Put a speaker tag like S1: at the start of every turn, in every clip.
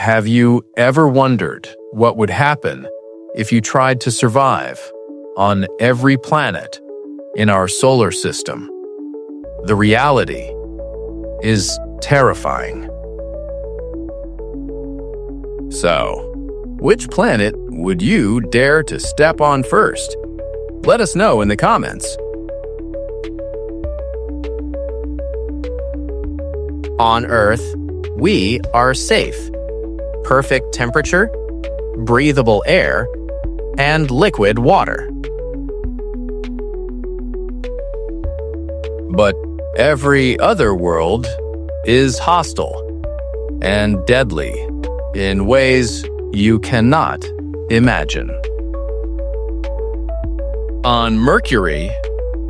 S1: Have you ever wondered what would happen if you tried to survive on every planet in our solar system? The reality is terrifying. So, which planet would you dare to step on first? Let us know in the comments.
S2: On Earth, we are safe. Perfect temperature, breathable air, and liquid water.
S1: But every other world is hostile and deadly in ways you cannot imagine. On Mercury,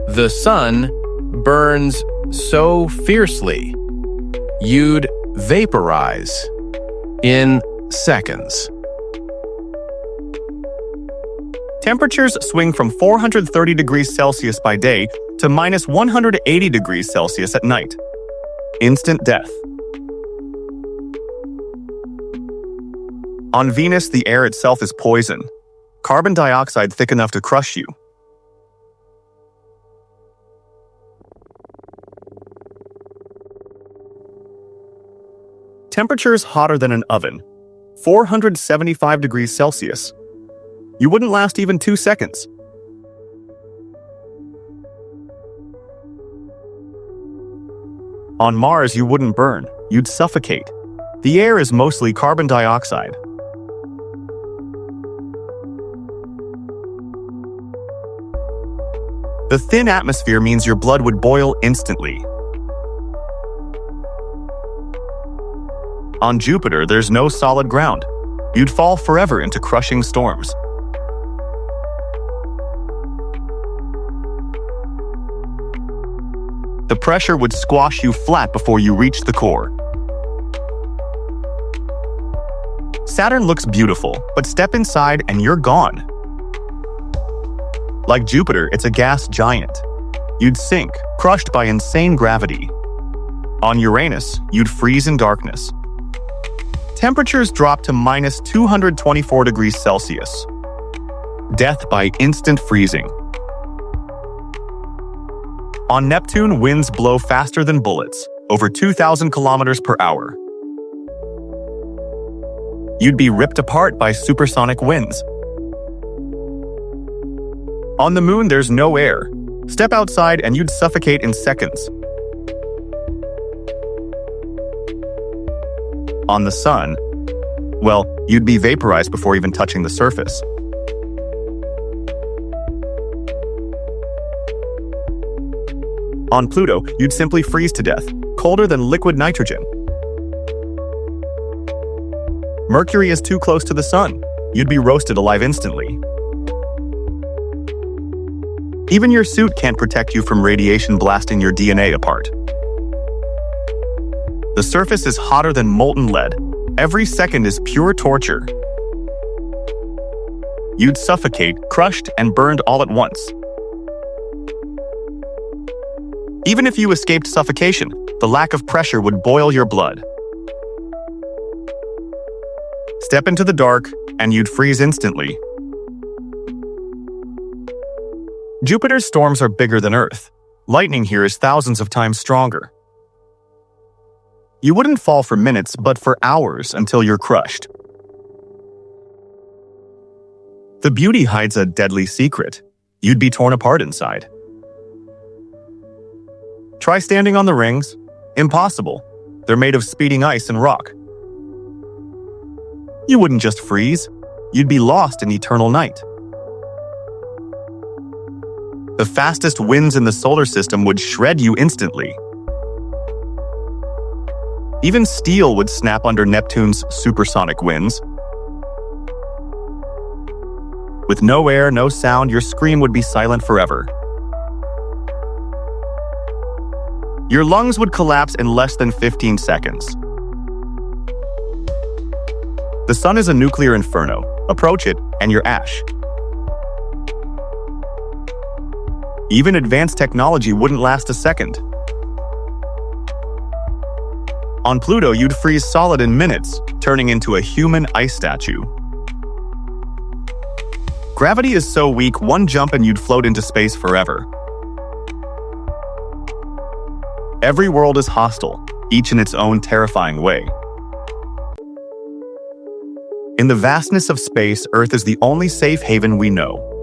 S1: the sun burns so fiercely you'd vaporize in seconds.
S3: Temperatures swing from 430 degrees Celsius by day to minus 180 degrees Celsius at night. Instant death. On Venus, the air itself is poison. Carbon dioxide thick enough to crush you. Temperatures hotter than an oven. 475 degrees Celsius. You wouldn't last even 2 seconds. On Mars, you wouldn't burn. You'd suffocate. The air is mostly carbon dioxide. The thin atmosphere means your blood would boil instantly. On Jupiter, there's no solid ground. You'd fall forever into crushing storms. The pressure would squash you flat before you reach the core. Saturn looks beautiful, but step inside and you're gone. Like Jupiter, it's a gas giant. You'd sink, crushed by insane gravity. On Uranus, you'd freeze in darkness. Temperatures drop to minus 224 degrees Celsius. Death by instant freezing. On Neptune, winds blow faster than bullets, over 2,000 kilometers per hour. You'd be ripped apart by supersonic winds. On the Moon, there's no air. Step outside and you'd suffocate in seconds. On the Sun, well, you'd be vaporized before even touching the surface. On Pluto, you'd simply freeze to death, colder than liquid nitrogen. Mercury is too close to the Sun. You'd be roasted alive instantly. Even your suit can't protect you from radiation blasting your DNA apart. The surface is hotter than molten lead. Every second is pure torture. You'd suffocate, crushed, and burned all at once. Even if you escaped suffocation, the lack of pressure would boil your blood. Step into the dark, and you'd freeze instantly. Jupiter's storms are bigger than Earth. Lightning here is thousands of times stronger. You wouldn't fall for minutes, but for hours until you're crushed. The beauty hides a deadly secret. You'd be torn apart inside. Try standing on the rings. Impossible. They're made of speeding ice and rock. You wouldn't just freeze. You'd be lost in eternal night. The fastest winds in the solar system would shred you instantly. Even steel would snap under Neptune's supersonic winds. With no air, no sound, your scream would be silent forever. Your lungs would collapse in less than 15 seconds. The Sun is a nuclear inferno. Approach it, and you're ash. Even advanced technology wouldn't last a second. On Pluto, you'd freeze solid in minutes, turning into a human ice statue. Gravity is so weak, one jump and you'd float into space forever. Every world is hostile, each in its own terrifying way. In the vastness of space, Earth is the only safe haven we know.